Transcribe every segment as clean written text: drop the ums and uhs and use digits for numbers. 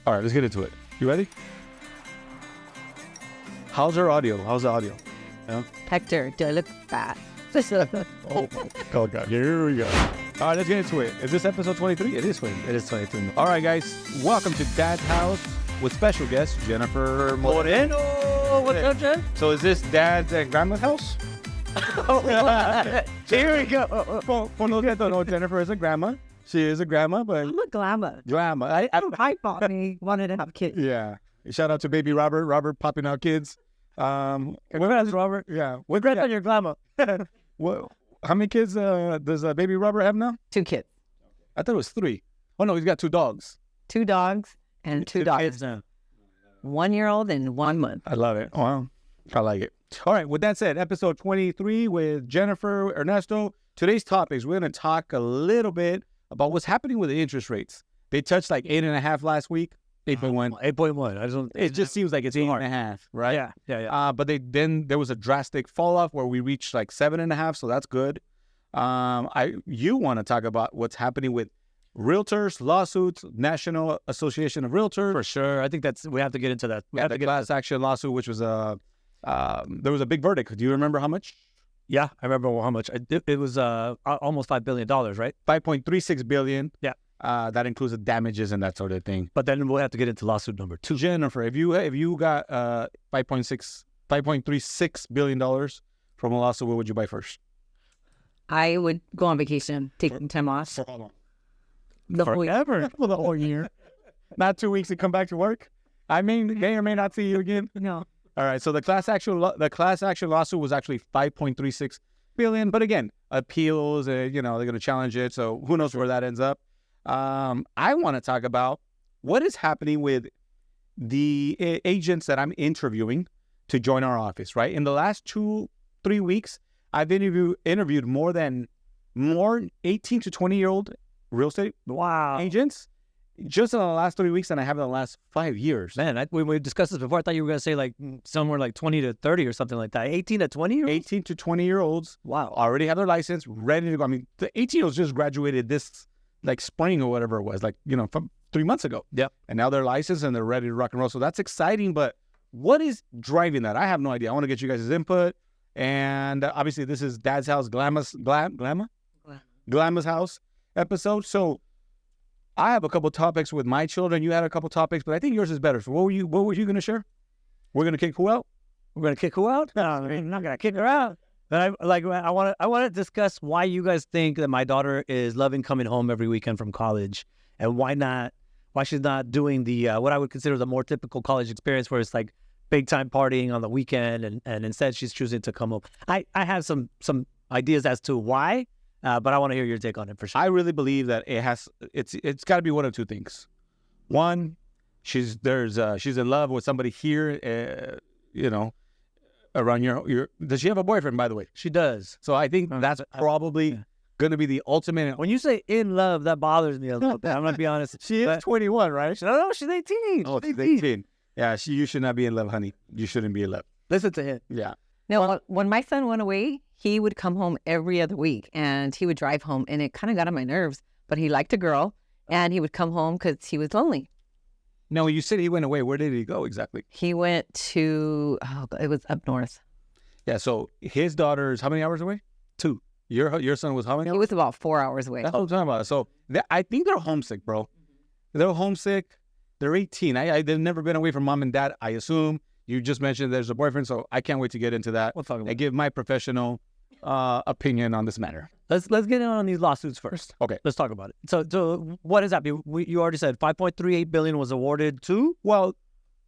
All right, let's get into it. You ready? How's our audio? How's the audio? Yeah? Hector, do I look fat? Oh, God. Here we go. All right, let's get into it. Is this episode 23? It is 23. It is 23. All right, guys. Welcome to Dad's House with special guest, Jennifer Moreno. What's up, Jen? So is this Dad's and Grandma's house? Here we go. For those that don't know, Jennifer is a grandma. She is a grandma, but... I'm a glamour. Grandma. I thought me wanted to have kids. Yeah. Shout out to baby Robert. Robert popping out kids. Congrats, Robert. Yeah. Congrats on your glamour. Well, how many kids does baby Robert have now? 2 kids. I thought it was 3. Oh, no, he's got 2 dogs. 2 dogs and 2 daughters. Kids now. 1-year-old and 1 month. I love it. Wow. I like it. All right. With that said, episode 23 with Jennifer, Ernesto. Today's topics, we're going to talk a little bit about what's happening with the interest rates. They touched like 8.5 last week. 8.1. 8.1. It just seems like it's 8.5, right? Yeah. But then there was a drastic fall off where we reached like 7.5, so that's good. You want to talk about what's happening with realtors, lawsuits, National Association of Realtors. For sure. I think we have to get into that. We have The to get class action lawsuit, which was there was a big verdict. Do you remember how much? Yeah, I remember how much. It was almost $5 billion, right? $5.36 billion. Yeah. That includes the damages and that sort of thing. But then we'll have to get into lawsuit number 2. Jennifer, if you got $5.36 billion from a lawsuit, what would you buy first? I would go on vacation, take some time off. For how long? Forever. For the whole year. Not 2 weeks to come back to work. I mean, may or may not see you again. No. All right. So the class action lawsuit was actually $5.36 billion. But again, appeals, they're going to challenge it. So who knows where that ends up. I want to talk about what is happening with the agents that I'm interviewing to join our office, right? In the last 2-3 weeks, I've interviewed more 18 to 20-year-old real estate agents just in the last 3 weeks than I have in the last 5 years. Man, when we discussed this before, I thought you were going to say like somewhere like 20 to 30 or something like that. 18 to 20? 18 to 20-year-olds already have their license, ready to go. I mean, the 18-year-olds just graduated this like spring or whatever it was, like, from 3 months ago. Yeah. And now they're licensed and they're ready to rock and roll. So that's exciting. But what is driving that? I have no idea. I want to get you guys' input. And obviously this is Dad's House, Glamma's House episode. So I have a couple topics with my children. You had a couple topics, but I think yours is better. So what were you going to share? We're going to kick who out? We're going to kick who out? No, I'm not going to kick her out. But I want to discuss why you guys think that my daughter is loving coming home every weekend from college, and why she's not doing the what I would consider the more typical college experience, where it's like big time partying on the weekend, and instead she's choosing to come home. I have some ideas as to why, but I want to hear your take on it for sure. I really believe that it's got to be one of two things. One, she's in love with somebody here, around your. Does she have a boyfriend, by the way? She does. So I think that's probably going to be the ultimate. When you say in love, that bothers me a little bit. I'm going to be honest. She is 21, right? No, she's 18. Oh, she's 18. Yeah, you should not be in love, honey. You shouldn't be in love. Listen to him. Yeah. No, when my son went away, he would come home every other week, and he would drive home, and it kind of got on my nerves. But he liked a girl, and he would come home because he was lonely. No, you said he went away. Where did he go exactly? He went to, it was up north. Yeah, so his daughter's how many hours away? 2. Your son was how many hours? He was about 4 hours away. That's what I'm talking about. So I think they're homesick, bro. They're homesick. They're 18. They've never been away from mom and dad, I assume. You just mentioned there's a boyfriend, so I can't wait to get into that. We'll talk about and give my professional opinion on this matter. Let's get in on these lawsuits first. Okay. Let's talk about it. So what is that? You already said $5.38 billion was awarded to? Well,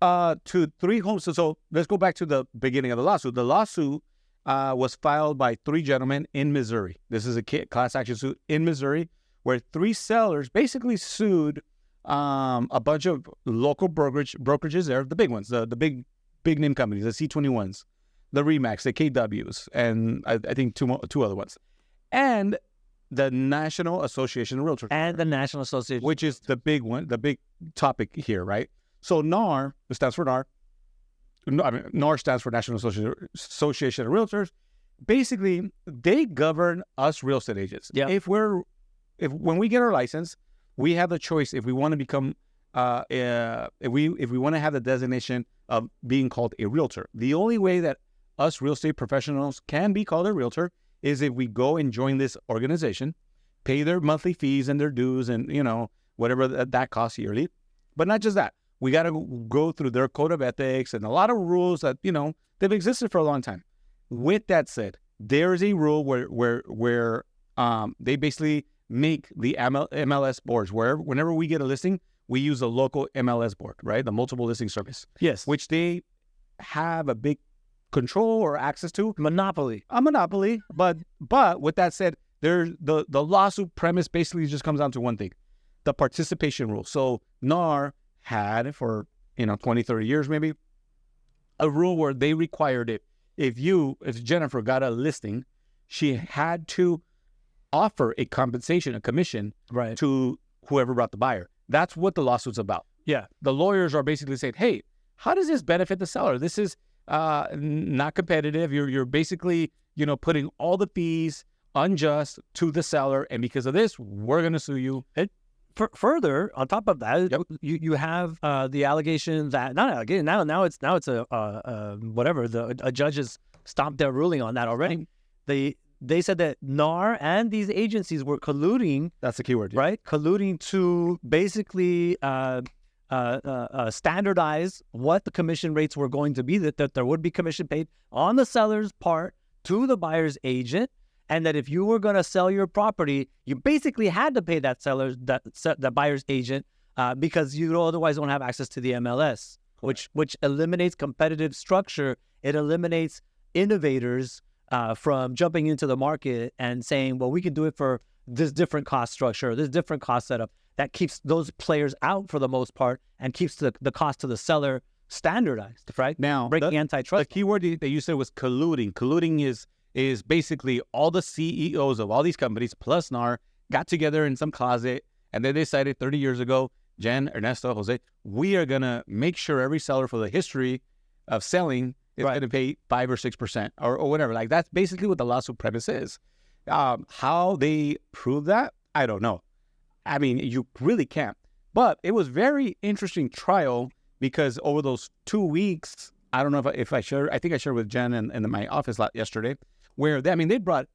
to 3 homes. So let's go back to the beginning of the lawsuit. The lawsuit was filed by 3 gentlemen in Missouri. This is a class action suit in Missouri where 3 sellers basically sued a bunch of local brokerages there, the big ones, the big name companies, the C21s, the Remax, the KWs, and I think two other ones. And the National Association of Realtors. And the National Association. Which is the big one, the big topic here, right? So NAR, it stands for NAR. NAR stands for National Association of Realtors. Basically, they govern us real estate agents. Yeah. When we get our license, we have the choice if we want to become if we want to have the designation of being called a realtor. The only way that us real estate professionals can be called a realtor is if we go and join this organization, pay their monthly fees and their dues and, whatever that costs yearly. But not just that. We got to go through their code of ethics and a lot of rules that, they've existed for a long time. With that said, there is a rule where they basically make the MLS boards where whenever we get a listing, we use a local MLS board, right? The multiple listing service. Yes. Which they have a big control or access to. Monopoly. A monopoly. But with that said, the lawsuit premise basically just comes down to one thing, the participation rule. So NAR had for, 20, 30 years maybe, a rule where they required it. If Jennifer got a listing, she had to offer a compensation, a commission, right, to whoever brought the buyer. That's what the lawsuit's about. Yeah. The lawyers are basically saying, hey, how does this benefit the seller? This is not competitive. You're basically, putting all the fees unjust to the seller. And because of this, we're going to sue you. Further, on top of that, Yep. you have the allegation that now it's a judge has stopped their ruling on that already. They said that NAR and these agencies were colluding. That's the keyword, yeah. Right? Colluding to basically standardize what the commission rates were going to be, that there would be commission paid on the seller's part to the buyer's agent, and that if you were going to sell your property, you basically had to pay that buyer's agent because you otherwise don't have access to the MLS, which eliminates competitive structure. It eliminates innovators from jumping into the market and saying, well, we can do it for this different cost structure, this different cost setup. That keeps those players out for the most part and keeps the cost to the seller standardized, right? Now, breaking antitrust. The keyword that you said was colluding. Colluding is basically all the CEOs of all these companies plus NAR got together in some closet and they decided 30 years ago, Jen, Ernesto, Jose, we are going to make sure every seller for the history of selling is going to pay 5 or 6% or whatever. Like, that's basically what the lawsuit premise is. How they prove that, I don't know. I mean, you really can't. But it was very interesting trial because over those 2 weeks, I don't know if I shared, I think I shared with Jen in my office yesterday, where they brought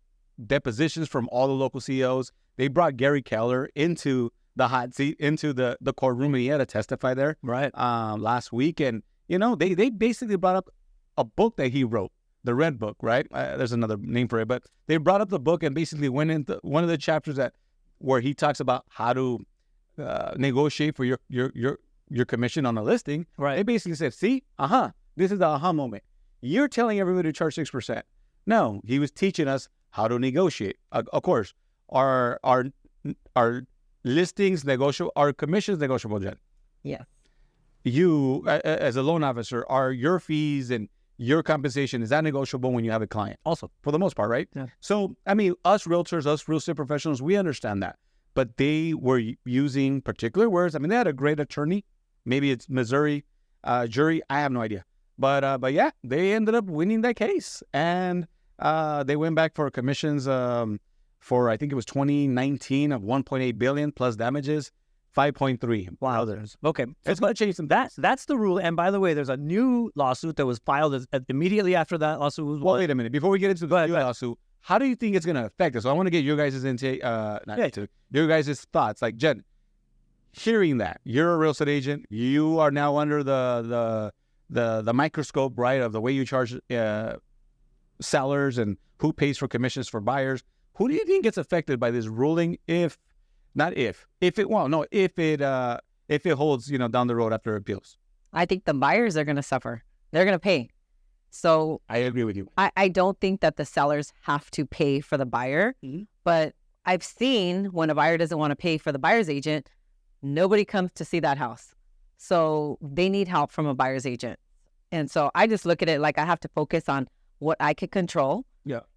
depositions from all the local CEOs. They brought Gary Keller into the hot seat, into the courtroom, and he had to testify there last week. And, they basically brought up a book that he wrote, the Red Book, right? There's another name for it, but they brought up the book and basically went into one of the chapters where he talks about how to negotiate for your commission on a listing. Right. They basically said, see, this is the aha moment. You're telling everybody to charge 6%. No, he was teaching us how to negotiate. Of course, our listings negotiable, our commissions negotiable, Jen. Yeah. You, as a loan officer, are your fees and your compensation, is that negotiable when you have a client? Also, for the most part, right? Yeah. So, us realtors, us real estate professionals, we understand that. But they were using particular words. They had a great attorney. Maybe it's Missouri jury. I have no idea. But yeah, they ended up winning that case. And they went back for commissions for, I think it was 2019 of $1.8 billion plus damages. 5.3. Wow. Okay. It's going to change some. That's the rule. And by the way, there's a new lawsuit that was filed immediately after that lawsuit was. Well, wait a minute. Before we get into the new lawsuit, how do you think it's going to affect us? So I want to get your guys' your guys' thoughts. Like, Jen, hearing that you're a real estate agent, you are now under the microscope, right, of the way you charge sellers and who pays for commissions for buyers. Who do you think gets affected by this ruling? If it holds, down the road after appeals? I think the buyers are going to suffer. They're going to pay. So I agree with you. I don't think that the sellers have to pay for the buyer, but I've seen when a buyer doesn't want to pay for the buyer's agent, nobody comes to see that house. So they need help from a buyer's agent. And so I just look at it like I have to focus on what I can control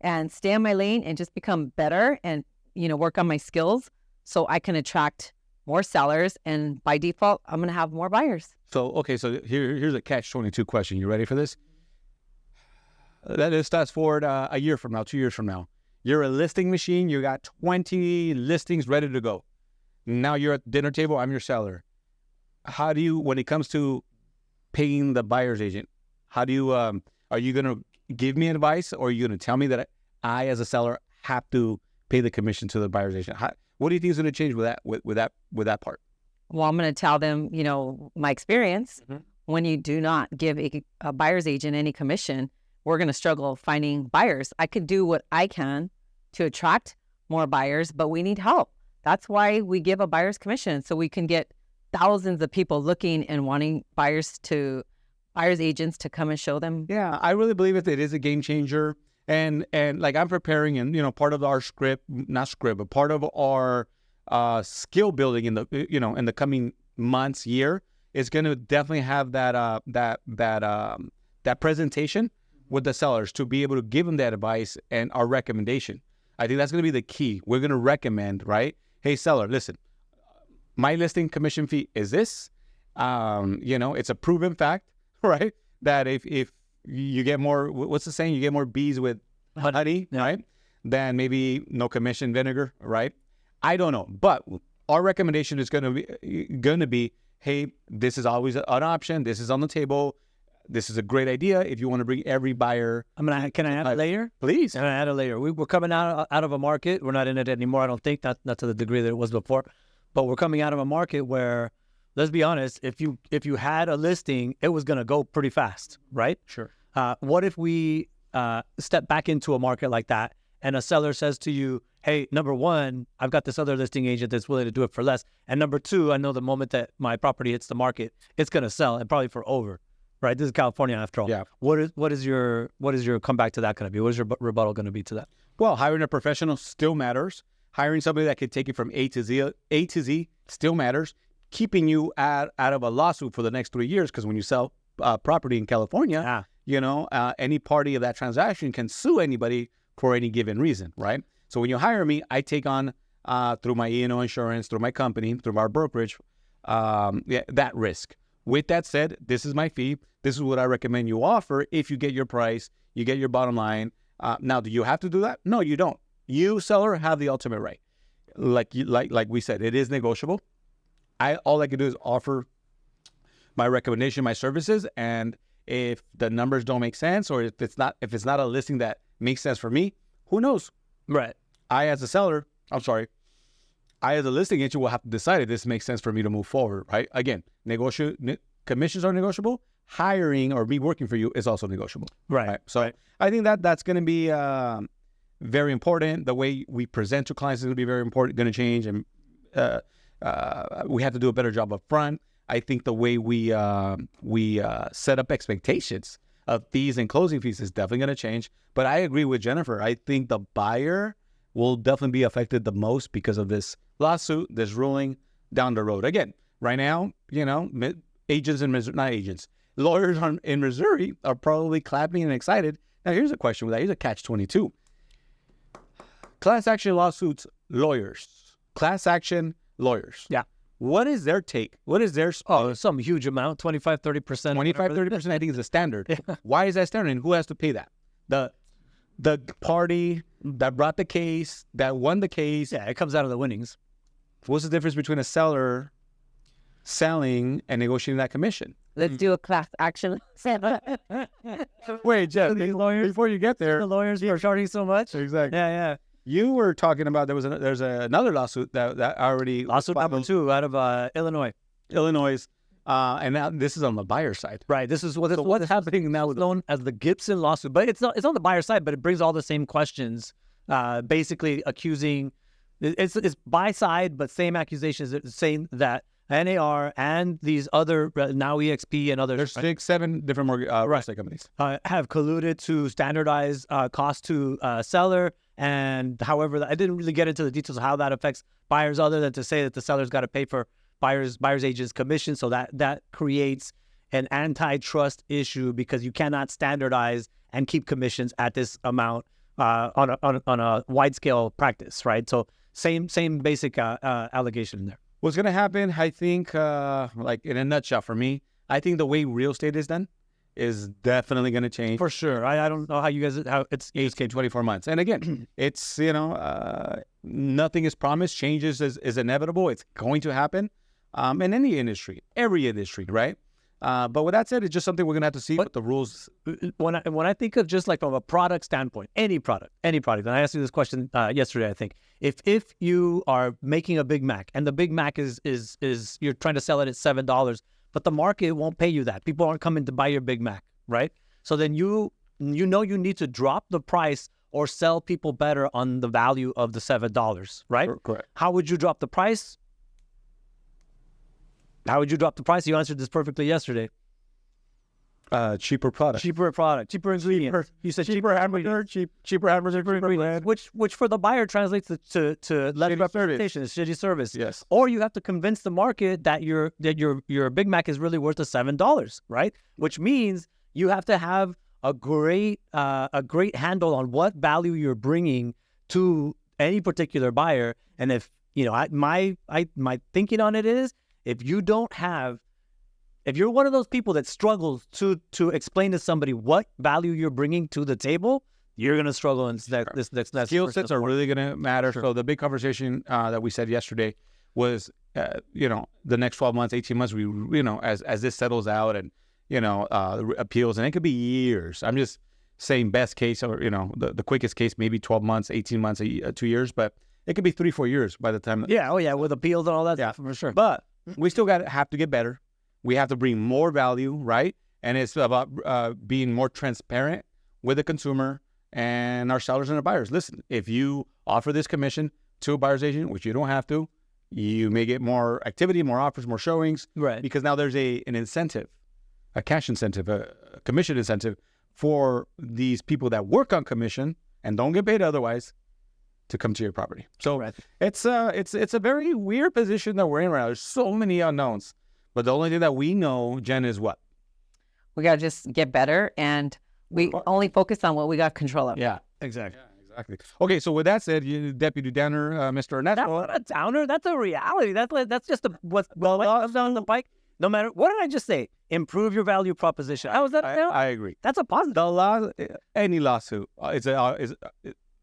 and stay in my lane and just become better and, work on my skills so I can attract more sellers. And by default, I'm going to have more buyers. So here's a catch-22 question. You ready for this? That is, fast forward a year from now, 2 years from now. You're a listing machine. You got 20 listings ready to go. Now you're at the dinner table. I'm your seller. how do you, when it comes to paying the buyer's agent, how do you, are you going to give me advice, or are you going to tell me that I, as a seller, have to pay the commission to the buyer's agent? What do you think is going to change with that part? Well, I'm going to tell them, my experience. When you do not give a buyer's agent any commission, we're going to struggle finding buyers. I could do what I can to attract more buyers, but we need help. That's why we give a buyer's commission, so we can get thousands of people looking and wanting buyer's agents to come and show them. Yeah, I really believe it is a game changer. And like, I'm preparing, and part of our but part of our skill building in the coming months, year, is going to definitely have that presentation with the sellers to be able to give them that advice and our recommendation. I think that's going to be the key. We're going to recommend, right? Hey, seller, listen, my listing commission fee is this. It's a proven fact, right? That if you get more, what's the saying? You get more bees with honey, right? Than maybe no commission vinegar, right? I don't know, but our recommendation is going to be, hey, this is always an option. This is on the table. This is a great idea if you want to bring every buyer. Can I add a layer? Please. Can I add a layer? We're coming out of a market. We're not in it anymore. I don't think not to the degree that it was before, but we're coming out of a market where, let's be honest, if you had a listing, it was going to go pretty fast, right? Sure. What if we step back into a market like that, and a seller says to you, hey, number one, I've got this other listing agent that's willing to do it for less. And number two, I know the moment that my property hits the market, it's going to sell, and probably for over, right? This is California after all. Yeah. What is your comeback to that going to be? What is your rebuttal going to be to that? Well, hiring a professional still matters. Hiring somebody that can take you from A to Z still matters. Keeping you out of a lawsuit for the next 3 years, because when you sell property in California, any party of that transaction can sue anybody for any given reason, right? So when you hire me, I take on, through my E&O insurance, through my company, through our brokerage, that risk. With that said, this is my fee. This is what I recommend you offer. If you get your price, you get your bottom line. Now, do you have to do that? No, you don't. You, seller, have the ultimate right. Like we said, it is negotiable. All I can do is offer my recommendation, my services, and if the numbers don't make sense, or if it's not a listing that makes sense for me, who knows? Right. I, as a listing agent, will have to decide if this makes sense for me to move forward, right? Again, commissions are negotiable. Hiring or me working for you is also negotiable. Right. So I think that's going to be very important. The way we present to clients is going to be very important, going to change, and we have to do a better job up front. I think the way we set up expectations of fees and closing fees is definitely going to change. But I agree with Jennifer. I think the buyer will definitely be affected the most because of this lawsuit, this ruling down the road. Again, right now, agents in Missouri, not agents, lawyers in Missouri are probably clapping and excited. Now, here's a question with that. Here's a catch-22. Class action lawsuits, lawyers. Class action lawyers. Yeah. What is their take? What is their... some huge amount, 25, 30%. 25, 30%, I think is the standard. Yeah. Why is that standard, and who has to pay that? The party that brought the case, that won the case. Yeah, it comes out of the winnings. What's the difference between a seller selling and negotiating that commission? Let's do a class action. Wait, Jeff, These lawyers, before you get there... The lawyers are charging so much. Exactly. Yeah. You were talking about there's another lawsuit that already... Lawsuit number 2 out of Illinois. And now this is on the buyer side. Right. This is what's happening now, with known as the Gibson lawsuit. But it's on the buyer side, but it brings all the same questions, basically accusing... It's buy side, but same accusations, saying that NAR and these other, now EXP and others... There's 6-7 different mortgage real estate companies. Have colluded to standardize cost to seller. And however, I didn't really get into the details of how that affects buyers, other than to say that the seller's got to pay for buyer's agent's commission. So that creates an antitrust issue, because you cannot standardize and keep commissions at this amount on a wide scale practice, right? So same basic allegation there. What's going to happen, I think, like in a nutshell for me, I think the way real estate is done is definitely going to change. For sure. I don't know how it's 24 months. And again, it's, nothing is promised. Changes is inevitable. It's going to happen. in any industry, every industry, right? But with that said, it's just something we're gonna have to see what the rules. When I think of just like from a product standpoint, any product, and I asked you this question yesterday, I think, if you are making a Big Mac and the Big Mac is you're trying to sell it at $7, but the market won't pay you that. People aren't coming to buy your Big Mac, right? So then you need to drop the price or sell people better on the value of the $7, right? Correct. How would you drop the price? How would you drop the price? You answered this perfectly yesterday. Cheaper product. Cheaper ingredients. You said cheaper hamburger, cheaper hamburger, cheaper bread. Which for the buyer translates to less representation, shitty service. Yes. Or you have to convince the market that your Big Mac is really worth the $7, right? Which means you have to have a great handle on what value you're bringing to any particular buyer. And if my thinking on it is, if you're one of those people that struggles to explain to somebody what value you're bringing to the table, you're going to struggle in this next skill sets are really going to matter. Sure. So the big conversation that we said yesterday was, the next 12 months, 18 months, as this settles out and, appeals, and it could be years. I'm just saying best case, or, the quickest case, maybe 12 months, 18 months, 2 years, but it could be 3-4 years by the time. Yeah. Oh yeah. With appeals and all that. Yeah, for sure. But we still have to get better. We have to bring more value, right? And it's about being more transparent with the consumer and our sellers and our buyers. Listen, if you offer this commission to a buyer's agent, which you don't have to, you may get more activity, more offers, more showings, right? Because now there's an incentive, a cash incentive, a commission incentive for these people that work on commission and don't get paid otherwise to come to your property. So right. It's a very weird position that we're in right now. There's so many unknowns. But the only thing that we know, Jen, is what? We got to just get better, and we only focus on what we got control of. Yeah, exactly. Yeah, exactly. Okay, so with that said, Deputy Downer, Mr. Ernesto. That's not a downer. That's a reality. That's just what comes down the pike. No matter, what did I just say? Improve your value proposition. How was that? I agree. That's a positive. Any lawsuit is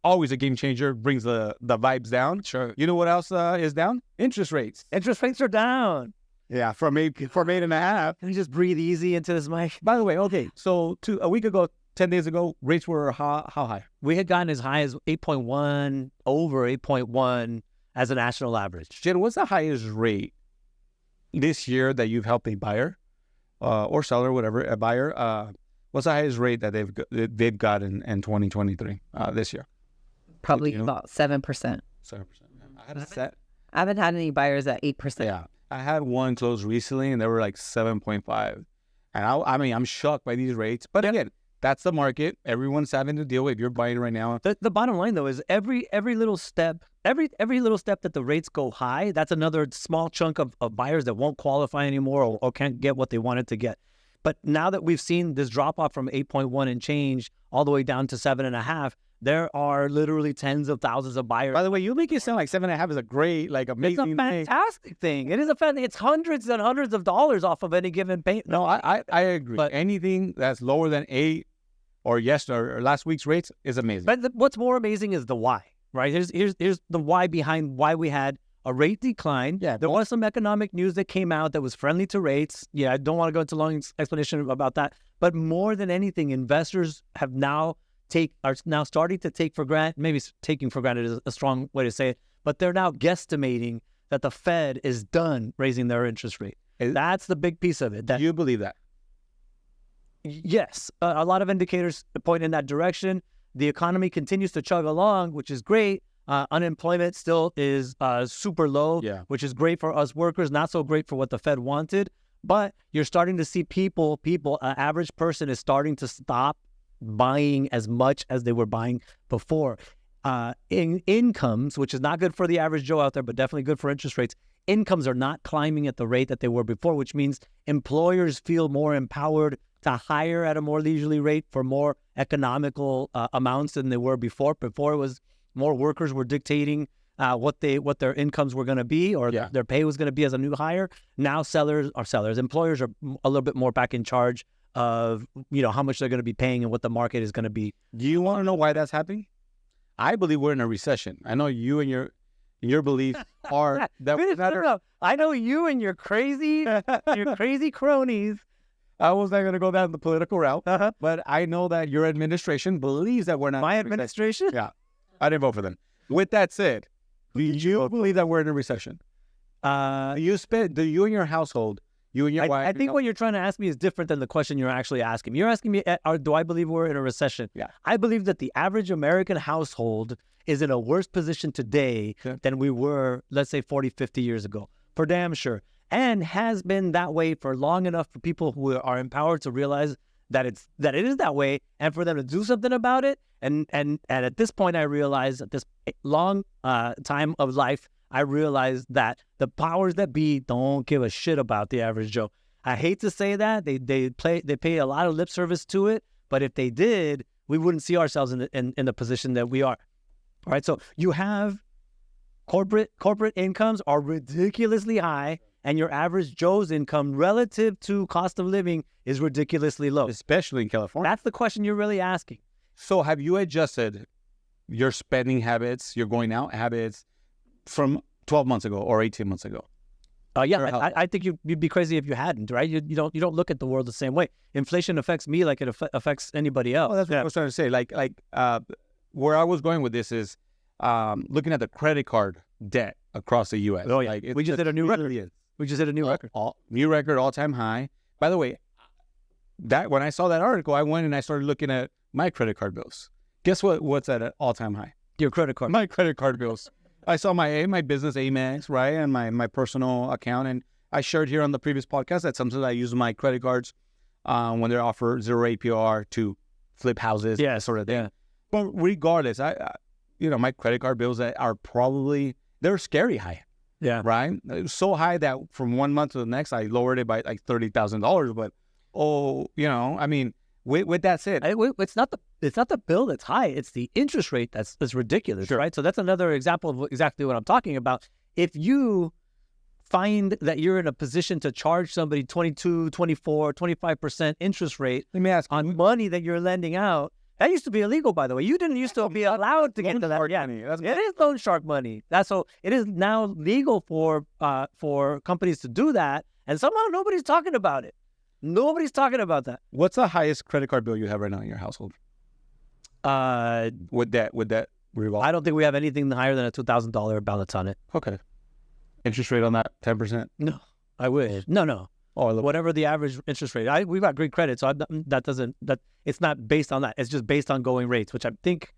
always a game changer, brings the vibes down. Sure. You know what else is down? Interest rates. Interest rates are down. Yeah, from 8.5. Can you just breathe easy into this mic? By the way, okay, so a week ago, 10 days ago, rates were how high? We had gotten as high as 8.1, over 8.1 as a national average. Jen, what's the highest rate this year that you've helped a buyer or seller, whatever, a buyer? What's the highest rate that they've got in 2023 this year? Probably about 7%. 7%. I haven't had any buyers at 8%. Yeah. I had one close recently, and they were like 7.5. And I'm shocked by these rates. But again, that's the market. Everyone's having to deal with. If you're buying right now. The bottom line, though, is every little step, every little step that the rates go high, that's another small chunk of buyers that won't qualify anymore or can't get what they wanted to get. But now that we've seen this drop off from 8.1 and change all the way down to 7.5, there are literally tens of thousands of buyers. By the way, you make it sound like 7.5 is a great, amazing thing. It's a fantastic thing. It is it's hundreds and hundreds of dollars off of any given payment. No, I agree. But anything that's lower than 8 or last week's rates is amazing. But what's more amazing is the why, right? Here's the why behind why we had a rate decline. Yeah, there was some economic news that came out that was friendly to rates. Yeah, I don't want to go into a long explanation about that. But more than anything, investors have are now starting to take for granted, maybe taking for granted is a strong way to say it, but they're now guesstimating that the Fed is done raising their interest rate. That's the big piece of it. Do you believe that? Yes. A lot of indicators point in that direction. The economy continues to chug along, which is great. Unemployment still is super low, which is great for us workers, not so great for what the Fed wanted. But you're starting to see people, an average person is starting to stop buying as much as they were buying before. In incomes, which is not good for the average Joe out there, but definitely good for interest rates, incomes are not climbing at the rate that they were before, which means employers feel more empowered to hire at a more leisurely rate for more economical amounts than they were before. Before it was more workers were dictating what their incomes were going to be or their pay was going to be as a new hire. Now employers are a little bit more back in charge of how much they're going to be paying and what the market is going to be. Do you want to know why that's happening? I believe we're in a recession. I know you and your beliefs are that Finish not it up. I know you and your crazy cronies. I was not going to go down the political route, Uh-huh. but I know that your administration believes that we're not. My in a recession. administration? Yeah, I didn't vote for them. With that said, do you believe that we're in a recession? Do you and your household, you and your wife? I think what you're trying to ask me is different than the question you're actually asking. You're asking me, do I believe we're in a recession? Yeah. I believe that the average American household is in a worse position today than we were, let's say, 40, 50 years ago. For damn sure. And has been that way for long enough for people who are empowered to realize that it is that way, and for them to do something about it. And at this point, I realize at this long time of life, I realize that the powers that be don't give a shit about the average Joe. I hate to say that they pay a lot of lip service to it, but if they did, we wouldn't see ourselves in the position that we are. All right, so you have corporate incomes are ridiculously high, and your average Joe's income relative to cost of living is ridiculously low. especially in California. That's the question you're really asking. So have you adjusted your spending habits, your going out habits from 12 months ago or 18 months ago? I think you'd be crazy if you hadn't, right? You don't look at the world the same way. Inflation affects me like it affects anybody else. Oh, that's what I was trying to say. Where I was going with this is looking at the credit card debt across the U.S. Oh, yeah. Like, We just hit a new record. We just hit a new record. New record, all-time high. By the way, that when I saw that article, I went and I started looking at my credit card bills. Guess what's at an all-time high? Your credit card. My credit card bills. I saw my business Amex, right, and my personal account, and I shared here on the previous podcast that sometimes I use my credit cards when they're offered 0 APR to flip houses, that sort of thing. Yeah. But regardless, my credit card bills are probably they're scary high. Yeah. Right. It was so high that from one month to the next, I lowered it by like $30,000. But with that said, It's not the bill that's high. It's the interest rate that's ridiculous, Sure. right? So that's another example of exactly what I'm talking about. If you find that you're in a position to charge somebody 22, 24, 25% interest rate let me ask on money that you're lending out, that used to be illegal, by the way. You didn't used to be allowed to get to that. shark Yeah, money. That's- it is loan shark money. It is now legal for companies to do that, and somehow nobody's talking about it. Nobody's talking about that. What's the highest credit card bill you have right now in your household? With that revolve? I don't think we have anything higher than a $2,000 balance on it. Okay. Interest rate on that 10%. No, I wish. No. Oh, Whatever the average interest rate. We've got great credit, so it's not based on that. It's just based on going rates, which I think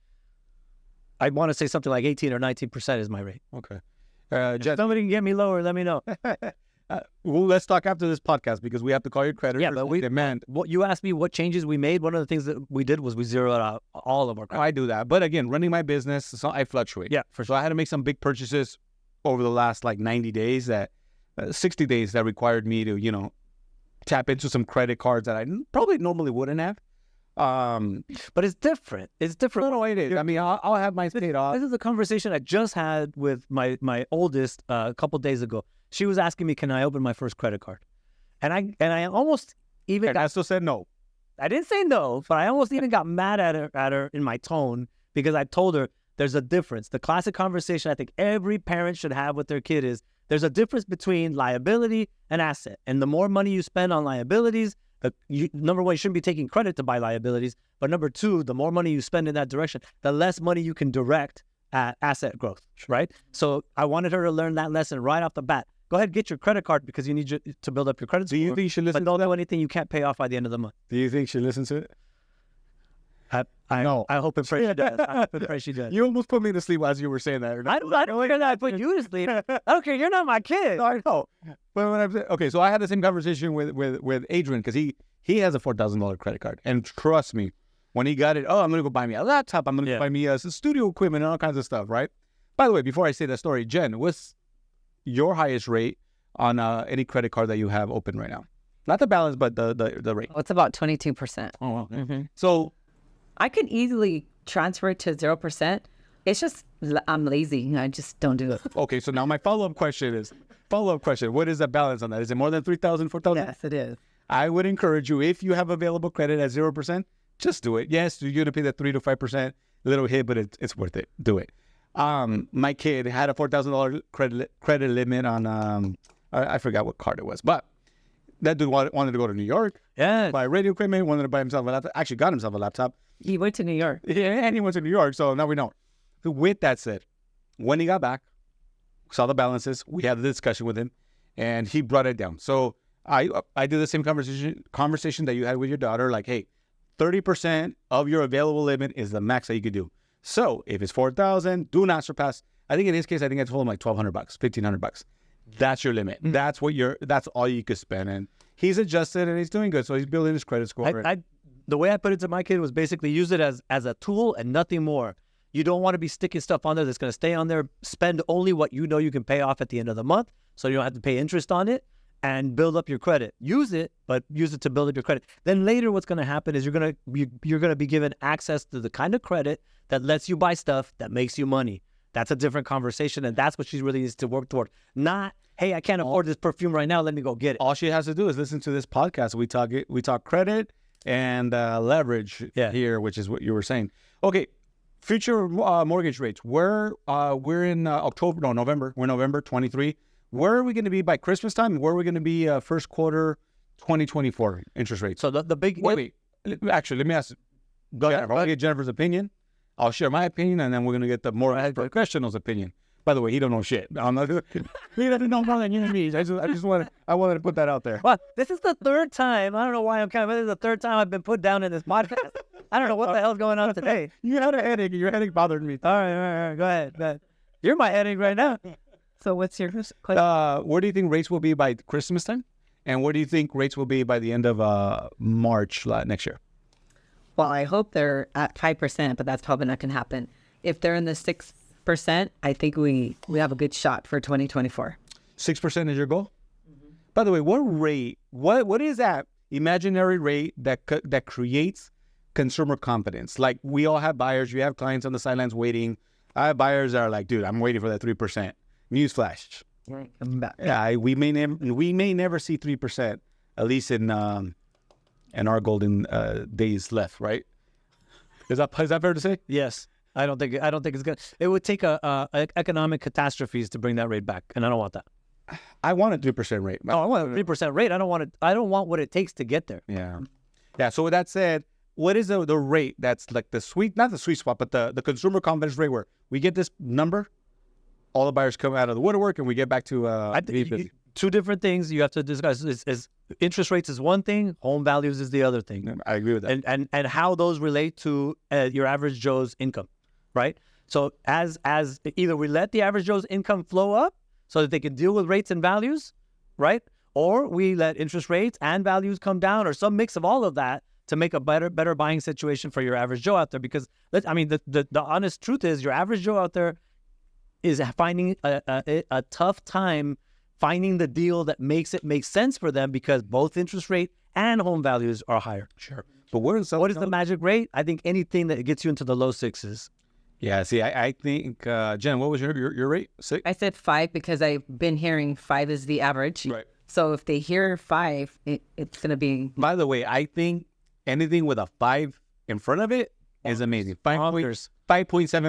I want to say something like 18 or 19% is my rate. okay. If somebody can get me lower, let me know. Well, let's talk after this podcast because we have to call your creditors. Yeah, but we demand. What you asked me, what changes we made? One of the things that we did was we zeroed out all of our Oh, credit. I do that, but again, running my business, so I fluctuate. Yeah, for So I had to make some big purchases over the last 90 days, 60 days that required me to tap into some credit cards that I probably normally wouldn't have. But it's different. It's different. No, it is. I mean, I'll have my paid off. This is a conversation I just had with my oldest a couple days ago. She was asking me, "Can I open my first credit card?" And I almost even And I still said no. I didn't say no, but I almost even got mad at her in my tone because I told her there's a difference. The classic conversation I think every parent should have with their kid is there's a difference between liability and asset. And the more money you spend on liabilities, number one, you shouldn't be taking credit to buy liabilities. But number two, the more money you spend in that direction, the less money you can direct at asset growth, right? So I wanted her to learn that lesson right off the bat. Go ahead, get your credit card because you need to build up your credit score. Do you think you should listen? But don't do anything you can't pay off by the end of the month. Do you think she listens to it? No. I hope and pray she does. I hope and pray she does. You almost put me to sleep as you were saying that. I don't care that I put you to sleep. I don't care. You're not my kid. No, I know. But when okay, so I had the same conversation with Adrian because he has a $4,000 credit card, and trust me, when he got it, I'm gonna go buy me a laptop. I'm gonna go buy me some studio equipment and all kinds of stuff, right? By the way, before I say that story, Jen, what's your highest rate on any credit card that you have open right now? Not the balance, but the rate. Oh, it's about 22%. Oh, wow. Mm-hmm. So I could easily transfer it to 0%. It's just I'm lazy. I just don't do it. okay, so now my follow-up question, what is the balance on that? Is it more than 3,000, 4,000? Yes, it is. I would encourage you, if you have available credit at 0%, just do it. Yes, you're going to pay the 3 to 5% little hit, but it's worth it. Do it. my kid had a $4,000 credit limit on I forgot what card it was, but that dude wanted to go to New York, buy radio equipment, wanted to buy himself a laptop. Actually, got himself a laptop. He went to New York. Yeah, and he went to New York, so now we know. So with that said, when he got back, saw the balances, we had a discussion with him, and he brought it down. So I did the same conversation that you had with your daughter, like, hey, 30% of your available limit is the max that you could do. So if it's $4,000, do not surpass. I think in his case, I told him like $1,200, $1,500. That's your limit. That's all you could spend. And he's adjusted and he's doing good. So he's building his credit score. The way I put it to my kid was basically use it as a tool and nothing more. You don't want to be sticking stuff on there that's going to stay on there. Spend only what you know you can pay off at the end of the month, so you don't have to pay interest on it, and build up your credit. Use it, but use it to build up your credit. Then later what's going to happen is you're going to be given access to the kind of credit that lets you buy stuff that makes you money. That's a different conversation, and that's what she really needs to work toward. Not, hey, I can't afford this perfume right now, let me go get it. All she has to do is listen to this podcast. We talk credit and leverage here, which is what you were saying. Okay, future mortgage rates. We're in November. We're November 23. Where are we going to be by Christmas time? Where are we going to be first quarter 2024 interest rates? So the big... Wait. Actually, let me ask Jennifer. I'll get Jennifer's opinion. I'll share my opinion, and then we're going to get the more professional's opinion. By the way, he don't know shit. He doesn't know more than you and me. I wanted to put that out there. Well, this is the third time. I don't know why I'm coming. This is the third time I've been put down in this podcast. I don't know what the hell's going on today. You had a headache. Your headache bothered me. All right. Go ahead. You're my headache right now. So what's your question? Where do you think rates will be by Christmas time? And where do you think rates will be by the end of March next year? Well, I hope they're at 5%, but that's probably not going to happen. If they're in the 6%, I think we have a good shot for 2024. 6% is your goal? Mm-hmm. By the way, what rate, what is that imaginary rate that creates consumer confidence? Like, we all have buyers. You have clients on the sidelines waiting. I have buyers that are like, dude, I'm waiting for that 3%. Newsflash. Coming back. Yeah, we may never see 3%, at least in our golden days left, right? Is that fair to say? Yes. I don't think it's good. It would take economic catastrophes to bring that rate back, and I don't want that. I want a 3% rate. No, I want a 3% rate. I don't want what it takes to get there. Yeah. So with that said, what is the rate that's like not the sweet spot, but the consumer confidence rate where we get this number, all the buyers come out of the woodwork, and we get back to two different things you have to discuss is interest rates is one thing, home values is the other thing. I agree with that. And how those relate to your average Joe's income, right? So as either we let the average Joe's income flow up so that they can deal with rates and values, right? Or we let interest rates and values come down, or some mix of all of that to make a better buying situation for your average Joe out there. Because the honest truth is your average Joe out there is finding a tough time finding the deal that makes it make sense for them, because both interest rate and home values are higher. Sure. But what is the magic rate? I think anything that gets you into the low sixes. Yeah, see, I think, Jen, what was your rate? 6? I said 5 because I've been hearing 5 is the average. Right. So if they hear 5, it's going to be... By the way, I think anything with a 5 in front of it is amazing. 5.75,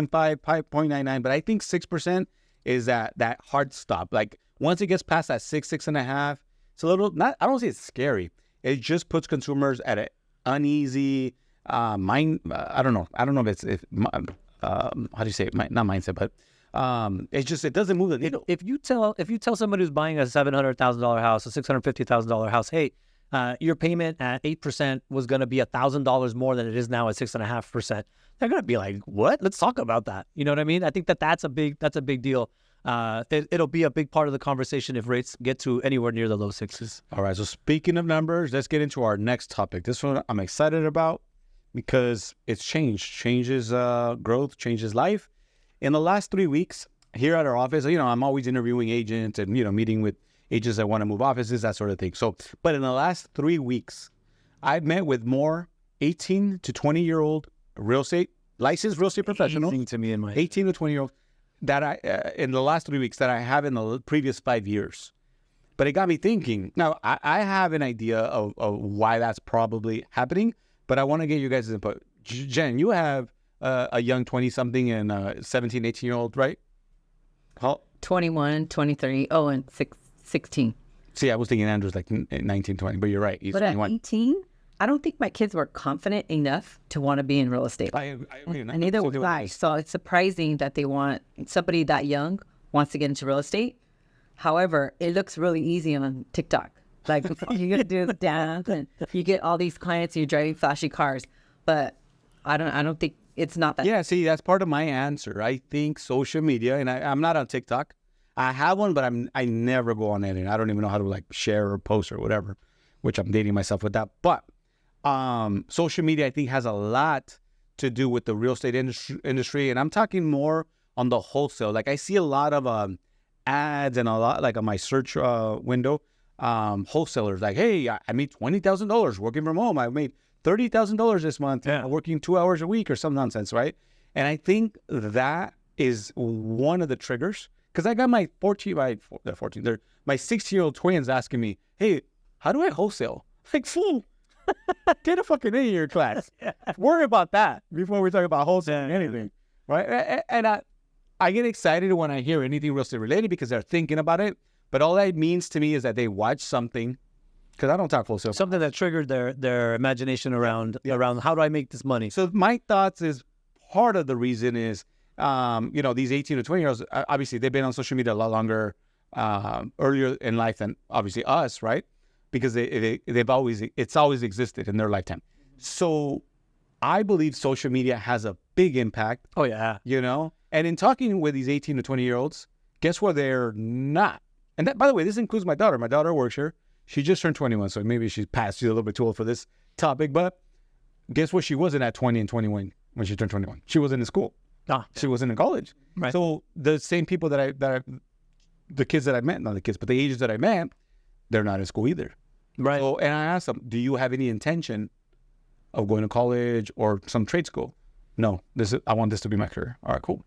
5.99, but I think 6% is that hard stop. Like, once it gets past that 6.5, it's a little, I don't say it's scary. It just puts consumers at an uneasy mind. I don't know if how do you say it? Not mindset, but it doesn't move the needle. If you tell somebody who's buying a $700,000 house, a $650,000 house, hey, your payment at 8% was going to be $1,000 more than it is now at 6.5%. They're going to be like, what? Let's talk about that. You know what I mean? I think that's a big deal. It'll be a big part of the conversation if rates get to anywhere near the low sixes. All right. So speaking of numbers, let's get into our next topic. This one I'm excited about because it's changes growth, changes life. In the last 3 weeks here at our office, I'm always interviewing agents and, meeting with agents that want to move offices, that sort of thing. So, but in the last 3 weeks, I've met with more 18 to 20-year-old licensed real estate professionals. 18 to me in my 18 to 20-year-old that I in the last 3 weeks that I have in the previous 5 years. But it got me thinking. Now, I have an idea of why that's probably happening, but I want to get you guys' input. Jen, you have a young 20-something and a 17, 18-year-old, right? How? 21, 23, and 16. See, I was thinking Andrew's like 19, 20, but you're right. He's But at 21. 18, I don't think my kids were confident enough to want to be in real estate. I agree. And neither was I. So it's surprising that they want somebody that young wants to get into real estate. However, it looks really easy on TikTok. Like you're gonna do the dance, and you get all these clients, and you're driving flashy cars. But I don't think it's not that. Yeah, see, that's part of my answer. I think social media, and I'm not on TikTok. I have one, but I never go on it, and I don't even know how to like share or post or whatever, which I'm dating myself with that. But social media, I think, has a lot to do with the real estate industry, and I'm talking more on the wholesale. Like I see a lot of ads and a lot like on my search window, wholesalers like, hey, I made $20,000 working from home. I made $30,000 this month working 2 hours a week or some nonsense, right? And I think that is one of the triggers. Because I got my 16-year-old twins asking me, hey, how do I wholesale? Like, fool, get a fucking A in your class. Worry about that before we talk about wholesaling anything, right? And I get excited when I hear anything real estate related because they're thinking about it. But all that means to me is that they watch something, because I don't talk wholesale. Something that triggered their imagination around how do I make this money? So my thoughts is part of the reason is, these 18 to 20-year-olds, obviously they've been on social media a lot longer, earlier in life than obviously us, right? Because it's always existed in their lifetime. So I believe social media has a big impact. Oh yeah. And in talking with these 18 to 20-year-olds, guess what they're not? And that, by the way, this includes my daughter. My daughter works here. She just turned 21, so maybe she's past. She's a little bit too old for this topic. But guess what? She wasn't at 20 and 21 when she turned 21. She wasn't in school. She wasn't in college. Right. So the same people the kids that I met, not the kids, but the ages that I met, they're not in school either. Right. So, and I asked them, do you have any intention of going to college or some trade school? No. I want this to be my career. All right, cool.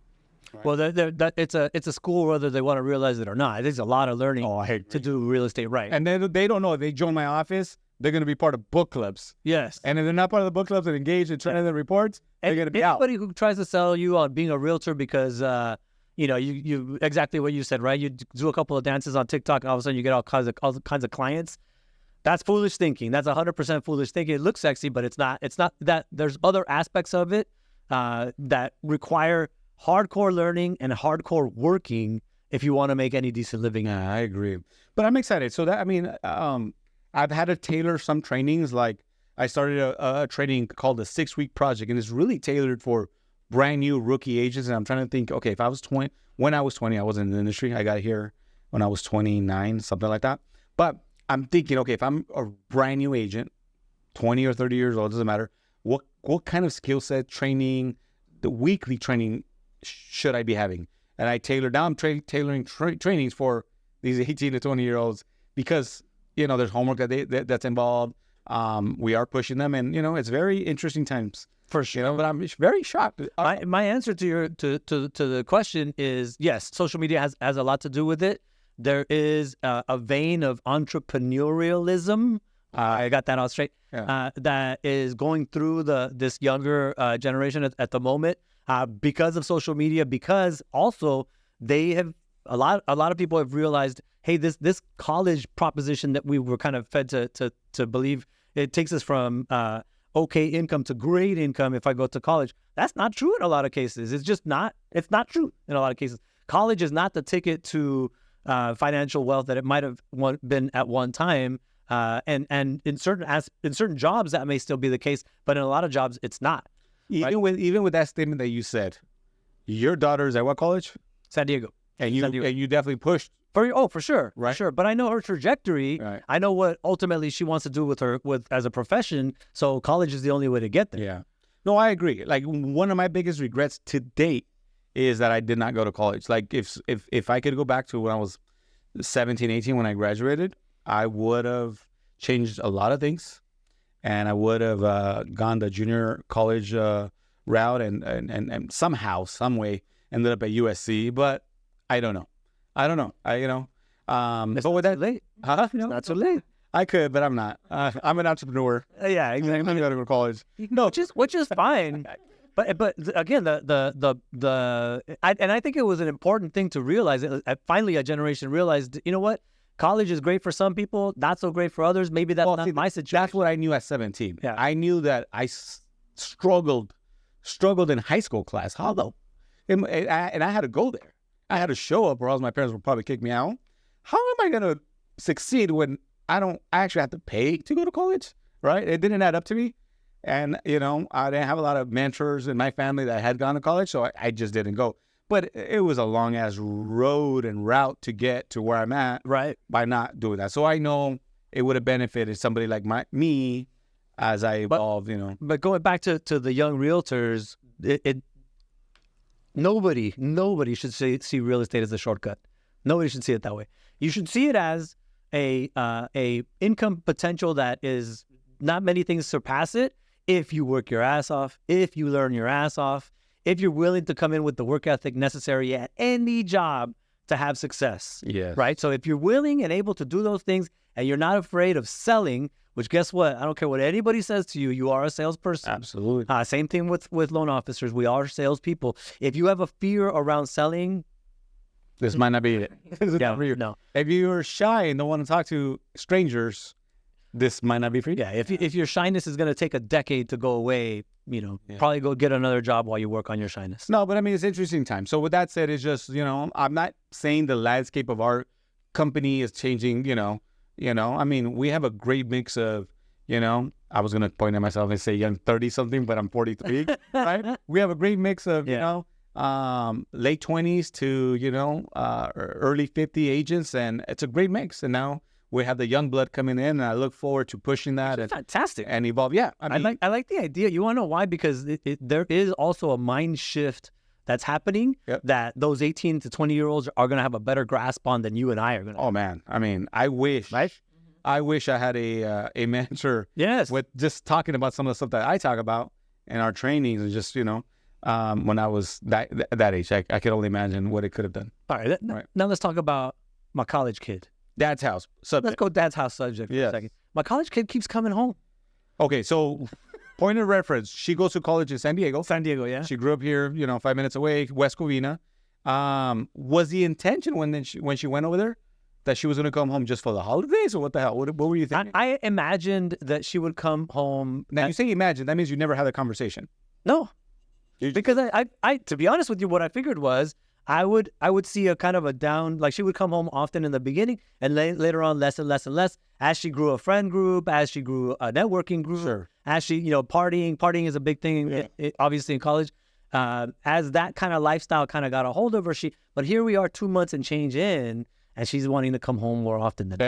Well, it's a school whether they want to realize it or not. There's a lot of learning to do real estate right. And then they don't know if they join my office, they're going to be part of book clubs. Yes. And if they're not part of the book clubs and engaged in turning the reports, they're going to be out. Anybody who tries to sell you on being a realtor because, you exactly what you said, right? You do a couple of dances on TikTok and all of a sudden you get all kinds of clients. That's foolish thinking. That's 100% foolish thinking. It looks sexy, but it's not. It's not that. There's other aspects of it that require hardcore learning and hardcore working if you want to make any decent living. Yeah, I agree. But I'm excited. So I've had to tailor some trainings. Like I started a training called the 6-week project, and it's really tailored for brand new rookie agents. And I'm trying to think, okay, if I was 20, when I was 20, I wasn't in the industry. I got here when I was 29, something like that. But I'm thinking, okay, if I'm a brand new agent, 20 or 30 years old, doesn't matter, what kind of skill set training, the weekly training should I be having? And I tailor down tailoring trainings for these 18 to 20-year-olds because, there's homework that's involved. We are pushing them, and, it's very interesting times. For sure. But I'm very shocked. My answer to the question is yes, social media has a lot to do with it. There is a vein of entrepreneurialism. I got that all straight. Yeah. That is going through this younger generation at the moment because of social media. Because also they have a lot of people have realized, hey, this college proposition that we were kind of fed to believe, it takes us from okay income to great income if I go to college. That's not true in a lot of cases. It's just not. It's not true in a lot of cases. College is not the ticket to financial wealth that it might have been at one time, and in certain jobs that may still be the case, but in a lot of jobs it's not. Even with that statement that you said, your daughter is at what college? San Diego, and you definitely pushed for sure, right? For sure. But I know her trajectory. Right. I know what ultimately she wants to do with as a profession. So college is the only way to get there. Yeah. No, I agree. Like one of my biggest regrets to date is that I did not go to college. Like if I could go back to when I was 17, 18 when I graduated, I would have changed a lot of things, and I would have gone the junior college route and somehow, some way ended up at USC. But I don't know. But with that late, huh? No, not so late. I could, but I'm not. I'm an entrepreneur. Yeah, exactly. I'm not going to go to college. No, which is fine. Again, I think it was an important thing to realize. Finally, a generation realized, you know what? College is great for some people, not so great for others. Maybe that's not my situation. That's what I knew at 17. Yeah. I knew that I struggled in high school class. How though? And I had to go there. I had to show up, or else my parents would probably kick me out. How am I going to succeed when I actually have to pay to go to college? Right? It didn't add up to me. And, I didn't have a lot of mentors in my family that had gone to college, so I just didn't go. But it was a long-ass road and route to get to where I'm at, right, by not doing that. So I know it would have benefited somebody like me as I evolved, But going back to the young realtors, nobody should see real estate as a shortcut. Nobody should see it that way. You should see it as a income potential that is not many things surpass it if you work your ass off, if you learn your ass off, if you're willing to come in with the work ethic necessary at any job to have success. Yes. Right? So if you're willing and able to do those things and you're not afraid of selling, which guess what? I don't care what anybody says to you, you are a salesperson. Absolutely. Same thing with loan officers. We are salespeople. If you have a fear around selling, this might not be it. No. If you're shy and don't want to talk to strangers, this might not be for you. Yeah, if your shyness is going to take a decade to go away, probably go get another job while you work on your shyness. No, but I mean, it's interesting time. So with that said, it's just, I'm not saying the landscape of our company is changing, I mean, we have a great mix of, I was going to point at myself and say young 30-something, but I'm 43, right? We have a great mix of, late 20s to, early 50 agents, and it's a great mix. And now we have the young blood coming in, and I look forward to pushing that. It's fantastic. And evolve. Yeah. I like the idea. You want to know why? Because there is also a mind shift that's happening that those 18 to 20-year-olds are going to have a better grasp on than you and I are going to. Oh, man. I mean, I wish I had a mentor with just talking about some of the stuff that I talk about in our trainings, and just, when I was that age. I could only imagine what it could have done. All right. Now let's talk about my college kid. Dad's house subject. Let's go dad's house subject for a second. My college kid keeps coming home. Okay, so point of reference, she goes to college in San Diego. San Diego, yeah. She grew up here, 5 minutes away, West Covina. Was the intention when she went over there that she was going to come home just for the holidays, or what the hell? What were you thinking? I imagined that she would come home. Now, you say imagine, that means you never had a conversation. No. Because I to be honest with you, what I figured was I would see a kind of a down, like she would come home often in the beginning, and later on less and less and less as she grew a friend group, as she grew a networking group, as she, partying is a big thing, obviously in college. As that kind of lifestyle kind of got a hold of her, but here we are 2 months and change in, and she's wanting to come home more often than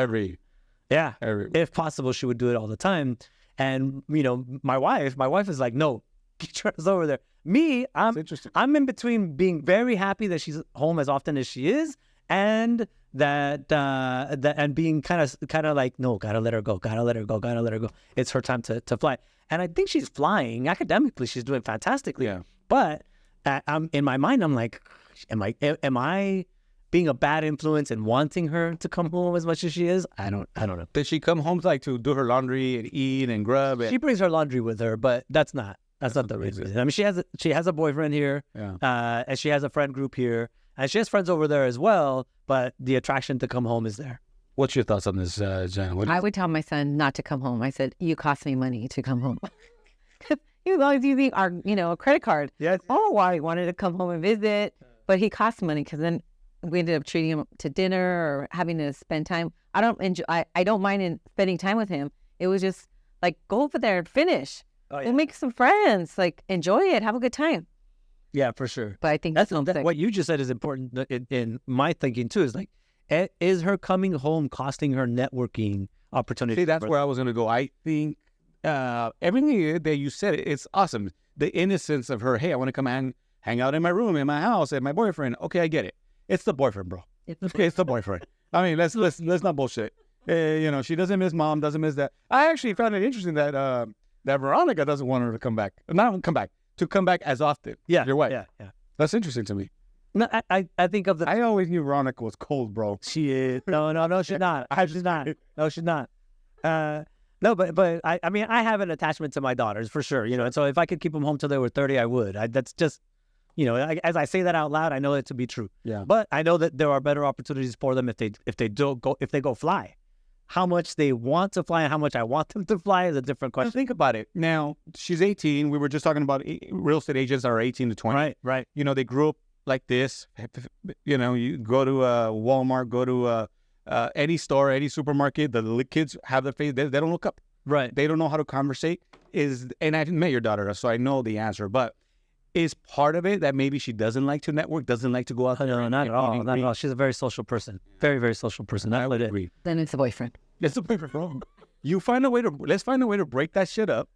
if possible, she would do it all the time. And, my wife is like, no, get your ass over there. Me, I'm in between being very happy that she's home as often as she is, and and being kind of like, no, gotta let her go. It's her time to fly. And I think she's flying academically. She's doing fantastically. Yeah. But in my mind, I'm like, am I being a bad influence and wanting her to come home as much as she is? I don't know. Did she come home to do her laundry and eat and grub? She brings her laundry with her, but that's not the reason. I mean, she has a boyfriend here, and she has a friend group here, and she has friends over there as well. But the attraction to come home is there. What's your thoughts on this, Jen? I would tell my son not to come home. I said, "You cost me money to come home." He was always using our, a credit card. Yes. Oh, why he wanted to come home and visit, but he cost money because then we ended up treating him to dinner or having to spend time. I don't mind spending time with him. It was just like, go over there and finish. Oh, yeah. We'll make some friends. Like, enjoy it. Have a good time. Yeah, for sure. But I think that's what you just said is important in my thinking too. Is like, is her coming home costing her networking opportunity? See, that's where I was going to go. I think everything that you said, it's awesome. The innocence of her. Hey, I want to come hang out in my room, in my house, and my boyfriend. Okay, I get it. It's the boyfriend, bro. It's the boyfriend. I mean, let's not bullshit. She doesn't miss mom, doesn't miss that. I actually found it interesting that Veronica doesn't want her to come back. Not come back. To come back as often. Yeah. Your wife. Yeah. That's interesting to me. No, I think of the... I always knew Veronica was cold, bro. She is. No, she's not. She's not. No, she's not. No, but I mean, I have an attachment to my daughters for sure, and so if I could keep them home till they were 30, I would. That's just, as I say that out loud, I know it to be true. Yeah. But I know that there are better opportunities for them if they go fly. How much they want to fly and how much I want them to fly is a different question. Think about it. Now, she's 18. We were just talking about real estate agents that are 18 to 20. Right. They grew up like this. You go to Walmart, go to any store, any supermarket, the kids have their face. They don't look up. Right. They don't know how to conversate. And I met your daughter, so I know the answer. But is part of it that maybe she doesn't like to network, doesn't like to go out there? No, not at all. Not at all. She's a very social person. Very, very social person. I would agree. Then it's a boyfriend. It's a paper wrong. Let's find a way to break that shit up.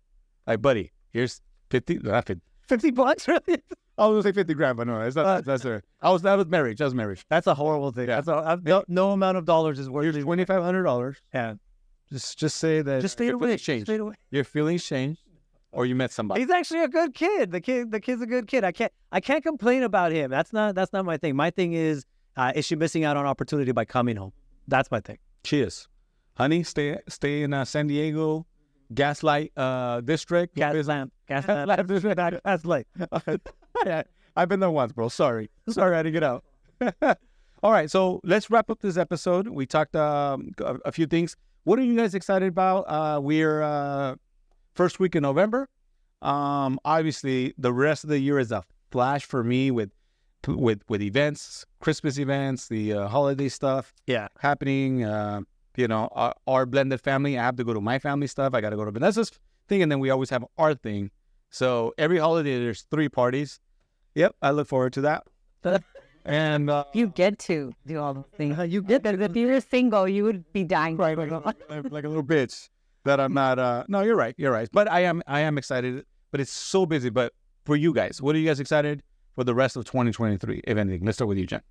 Like, buddy, here's 50 bucks, really? I was gonna say 50 grand, but no, it's not. That's her. That was marriage. That was marriage. That's a horrible thing. Yeah. No amount of dollars is worth Here's $2,500. Yeah. Just say that. Just stay away. Stay away. Your feelings changed, or you met somebody. He's actually a good kid. The kid's a good kid. I can't complain about him. That's not my thing. My thing is she missing out on opportunity by coming home? That's my thing. She is. Honey, stay in San Diego, Gaslight District. Gaslamp District. Gaslight. I've been there once, bro. Sorry, I had to get out. All right, so let's wrap up this episode. We talked a few things. What are you guys excited about? We're first week in November. Obviously, the rest of the year is a flash for me with events, Christmas events, the holiday stuff. Yeah, happening. Our blended family. I have to go to my family stuff. I got to go to Vanessa's thing, and then we always have our thing. So every holiday, there's 3 parties. Yep, I look forward to that. And you get to do all those things. You get that. If you were single, you would be dying. Right, like a little bitch that I'm not. No, you're right. But I am excited. But it's so busy. But for you guys, what are you guys excited for the rest of 2023, if anything? Let's start with you, Jen.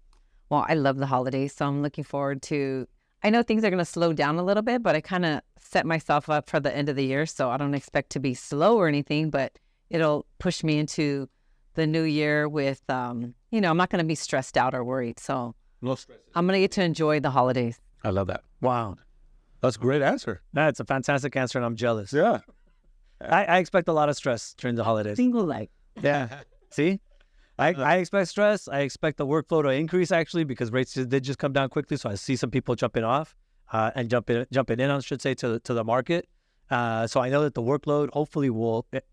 Well, I love the holidays, so I'm looking forward to. I know things are going to slow down a little bit, but I kind of set myself up for the end of the year, so I don't expect to be slow or anything, but it'll push me into the new year with, I'm not going to be stressed out or worried, so No stress. I'm going to get to enjoy the holidays. I love that. Wow. That's a great answer. That's a fantastic answer, and I'm jealous. Yeah. I expect a lot of stress during the holidays. Single leg. Yeah. See? I expect stress. I expect the workflow to increase, actually, because rates did just come down quickly. So I see some people jumping off and jumping in, I should say, to the market. So I know that the workload hopefully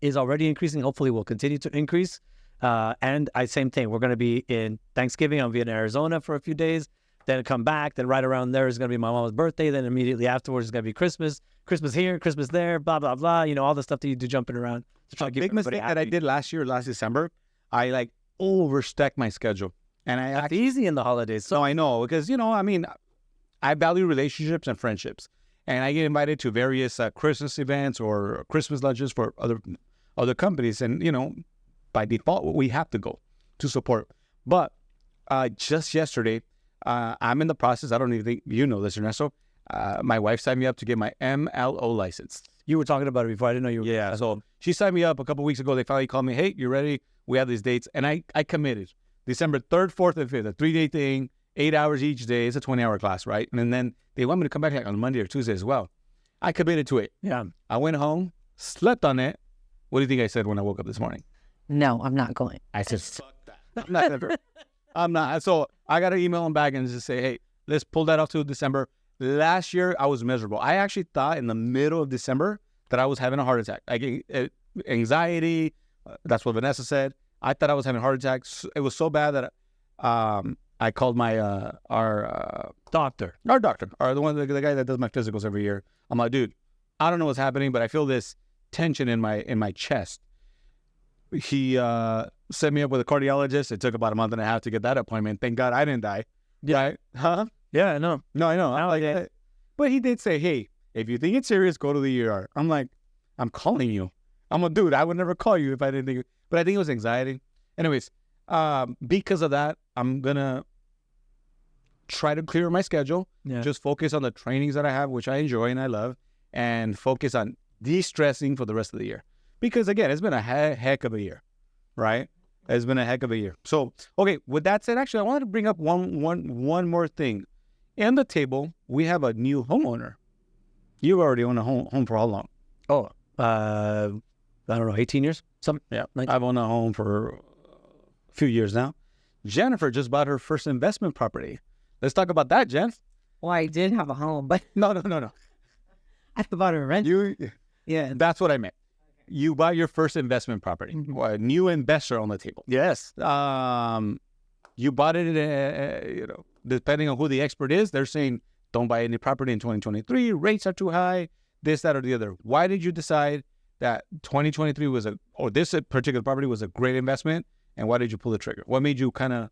is already increasing. Hopefully will continue to increase. And same thing. We're going to be in Thanksgiving. I'll be in Arizona for a few days. Then come back. Then right around there is going to be my mom's birthday. Then immediately afterwards is going to be Christmas. Christmas here, Christmas there, blah, blah, blah. All the stuff that you do jumping around. To try A to keep big mistake everybody that I happy. did last December, I overstacked my schedule. And I It's easy in the holidays. So I know because, I value relationships and friendships. And I get invited to various Christmas events or Christmas lunches for other companies. And, by default, we have to go to support. But just yesterday, I'm in the process. I don't even think you know this, Ernesto. My wife signed me up to get my MLO license. You were talking about it before. I didn't know you were. Yeah. So she signed me up a couple weeks ago. They finally called me, hey, you ready? We have these dates. And I committed. December 3rd, 4th, and 5th, a 3-day thing, 8 hours each day. It's a 20-hour class, right? And then they want me to come back on Monday or Tuesday as well. I committed to it. Yeah. I went home, slept on it. What do you think I said when I woke up this morning? No, I'm not going. I said, fuck that. I'm not ever. I'm not. So I got to email them back and just say, hey, let's pull that off to December. Last year, I was miserable. I actually thought in the middle of December that I was having a heart attack. Anxiety. That's what Vanessa said. I thought I was having a heart attack. It was so bad that I called my our Doctor. the guy that does my physicals every year. I'm like, dude, I don't know what's happening, but I feel this tension in my chest. He set me up with a cardiologist. It took about a month and a half to get that appointment. Thank God I didn't die. Yeah. Huh? Yeah, I know. No, I know. But he did say, hey, if you think it's serious, go to the ER. I'm like, I'm calling you. I'm a dude. I would never call you if I didn't think. But I think it was anxiety. Anyways, because of that, I'm going to try to clear my schedule. Yeah. Just focus on the trainings that I have, which I enjoy and I love, and focus on de-stressing for the rest of the year. Because, again, it's been a heck of a year, right? It's been a heck of a year. So, okay, with that said, actually, I wanted to bring up one more thing. In the table, we have a new homeowner. You already own a home for how long? Oh, I don't know, 18 years? Yeah, 19. I've owned a home for a few years now. Jennifer just bought her first investment property. Let's talk about that, Jen. Well, I did have a home, but No. I bought a rent. Yeah. That's what I meant. You bought your first investment property. A new investor on the table. Yes. You bought it, depending on who the expert is, they're saying, don't buy any property in 2023. Rates are too high, this, that, or the other. Why did you decide that 2023 this particular property was a great investment? And why did you pull the trigger? What made you kind of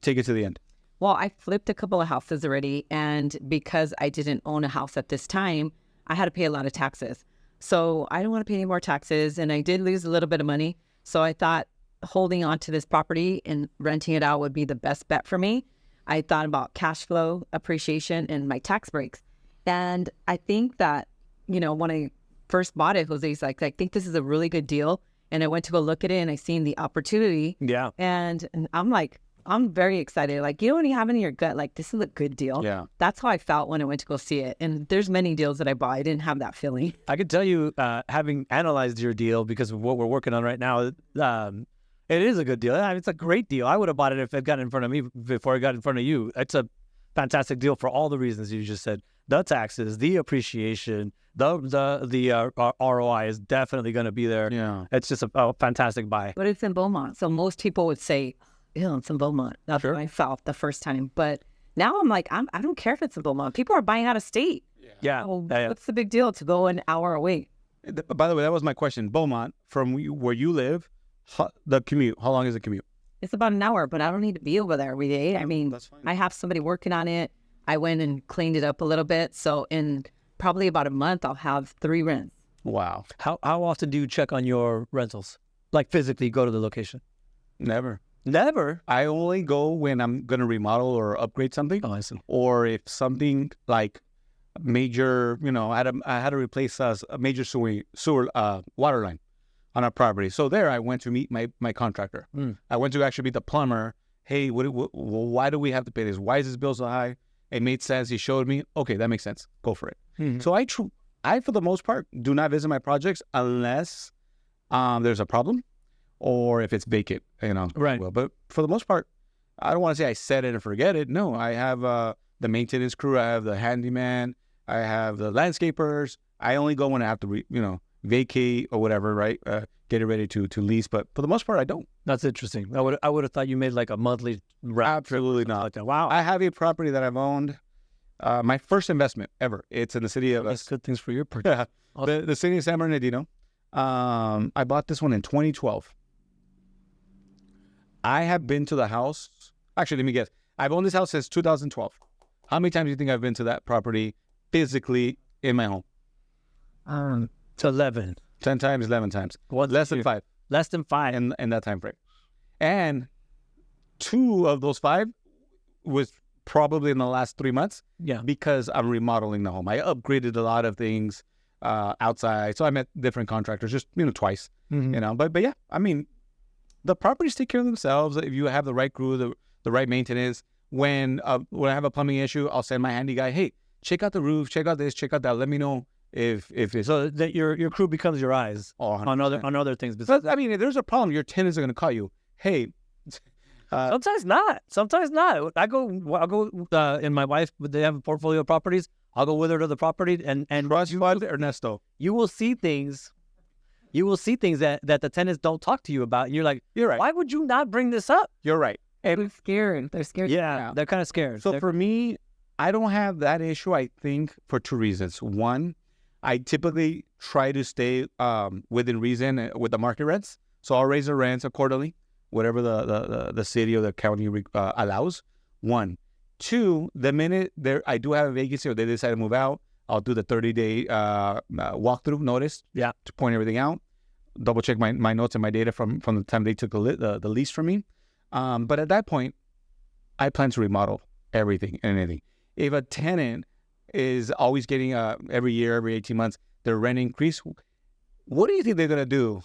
take it to the end? Well, I flipped a couple of houses already. And because I didn't own a house at this time, I had to pay a lot of taxes. So I don't want to pay any more taxes. And I did lose a little bit of money. So I thought holding on to this property and renting it out would be the best bet for me. I thought about cash flow, appreciation, and my tax breaks. And I think that, when I first bought it, Jose's like, I think this is a really good deal. And I went to go look at it and I seen the opportunity. Yeah. And I'm like, I'm very excited. Like, you don't even have in your gut, like, this is a good deal. Yeah. That's how I felt when I went to go see it. And there's many deals that I bought. I didn't have that feeling. I can tell you, having analyzed your deal, because of what we're working on right now, it is a good deal. It's a great deal. I would have bought it if it got in front of me before it got in front of you. It's a fantastic deal for all the reasons you just said. The taxes, the appreciation, the ROI is definitely going to be there. Yeah. It's just a fantastic buy. But it's in Beaumont. So most people would say, ew, it's in Beaumont. That's Sure. what I felt the first time. But now I'm like, I don't care if it's in Beaumont. People are buying out of state. Yeah. So Yeah. what's the big deal to go an hour away? By the way, that was my question. Beaumont, from where you live, the commute, how long is the commute? It's about an hour, but I don't need to be over there every day. I mean, That's fine. I have somebody working on it. I went and cleaned it up a little bit. So in probably about a month, I'll have 3 rents. Wow. How often do you check on your rentals? Like physically go to the location? Never. Never. I only go when I'm going to remodel or upgrade something. Oh, I see. Or if something like major, I had to replace a major sewer water line on our property. So there I went to meet my contractor. I went to actually meet the plumber. Hey, why do we have to pay this? Why is this bill so high? It made sense. He showed me. Okay, that makes sense. Go for it. Mm-hmm. So I, for the most part, do not visit my projects unless there's a problem or if it's vacant, Right. Well, but for the most part, I don't want to say I set it and forget it. No, I have the maintenance crew. I have the handyman. I have the landscapers. I only go when I have to, vacate or whatever, right? Get it ready to lease. But for the most part, I don't. That's interesting. I would have thought you made like a monthly round trip. Absolutely not. Like that. Wow. I have a property that I've owned. My first investment ever. It's in the city of That's good things for your purchase. the city of San Bernardino. I bought this one in 2012. I have been to the house. Actually, let me guess. I've owned this house since 2012. How many times do you think I've been to that property physically in my home? It's 11. 10 times, 11 times. Less than 5 Less than 5. in that time frame. And 2 of those 5 was probably in the last 3 months. Yeah. Because I'm remodeling the home. I upgraded a lot of things outside. So I met different contractors just, twice, Mm-hmm. But yeah, I mean, the properties take care of themselves. If you have the right crew, the right maintenance. When I have a plumbing issue, I'll send my handy guy, hey, check out the roof, check out this, check out that. Let me know if it's... So that your crew becomes your eyes on other things. But, I mean, if there's a problem, your tenants are going to call you, hey... Sometimes not. I go, and my wife, they have a portfolio of properties. I'll go with her to the property and Trust Ernesto. you will see things that the tenants don't talk to you about. And you're like, You're right. why would you not bring this up? You're right. They're scared. They're scared. Yeah, they're kind of scared. So for me, I don't have that issue, I think, for 2 reasons. One, I typically try to stay within reason with the market rents. So I'll raise the rents accordingly, whatever the city or the county allows. 1. 2, the minute I do have a vacancy or they decide to move out, I'll do the 30-day walkthrough notice to point everything out, double check my notes and my data from the time they took the lease from me. But at that point, I plan to remodel everything and anything. If a tenant is always getting every year, every 18 months, their rent increase, what do you think they're going to do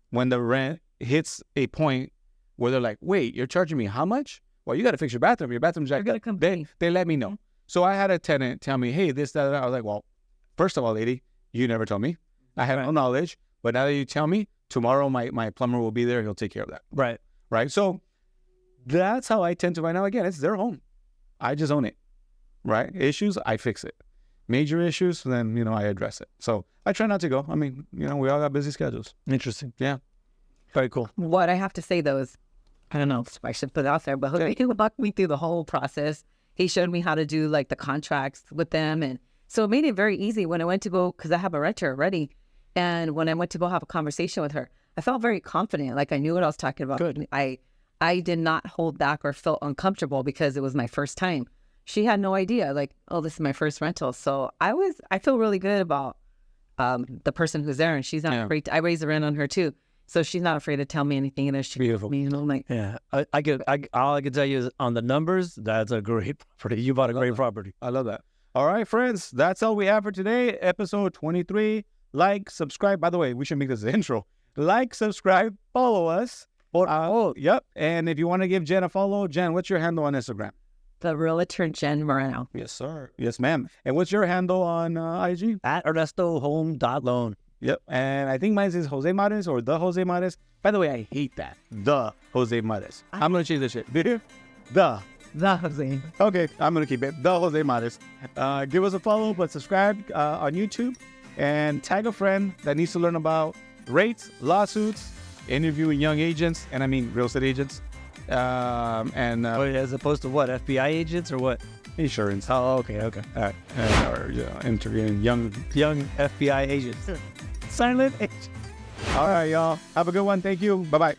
when the rent hits a point where they're like, wait, you're charging me how much? Well, you got to fix your bathroom. Your bathroom's jacked up. They let me know. So I had a tenant tell me, hey, this, that, that. I was like, well, first of all, lady, you never told me. I had no knowledge. But now that you tell me, tomorrow my plumber will be there. He'll take care of that. Right. Right. So that's how I tend to right now. Again, it's their home. I just own it. Right. Issues, I fix it. Major issues, then, I address it. So I try not to go. I mean, we all got busy schedules. Interesting. Yeah. Very cool. What I have to say, though, is I don't know if I should put it out there, but he walked me through the whole process. He showed me how to do like the contracts with them. And so it made it very easy when I went to go, because I have a renter already. And when I went to go have a conversation with her, I felt very confident. Like I knew what I was talking about. Good. I did not hold back or felt uncomfortable because it was my first time. She had no idea, like, oh, this is my first rental. So I feel really good about the person who's there, and she's not afraid. I raise the rent on her too. So she's not afraid to tell me anything, and she Beautiful. me, like, Yeah, all I can tell you is on the numbers, that's a great property. You bought a great property. I love that. All right, friends, that's all we have for today. Episode 23. Like, subscribe. By the way, we should make this the intro. Like, subscribe, follow us. Yep. And if you want to give Jen a follow, Jen, what's your handle on Instagram? the realtor Jen Moreno. Yes, sir. Yes, ma'am. And what's your handle on IG? At ErnestoHome.loan. Yep. And I think mine is Jose Mares or the Jose Mares. By the way, I hate that. The Jose Mares. I'm going to change this shit. The Jose. Okay, I'm going to keep it. The Jose Mares. Give us a follow, but subscribe on YouTube and tag a friend that needs to learn about rates, lawsuits, interviewing young agents, and I mean real estate agents. As opposed to what? FBI agents or what? Insurance. Oh, okay. All right. Or interviewing young FBI agents. silent agents. All right, y'all. Have a good one. Thank you. Bye-bye.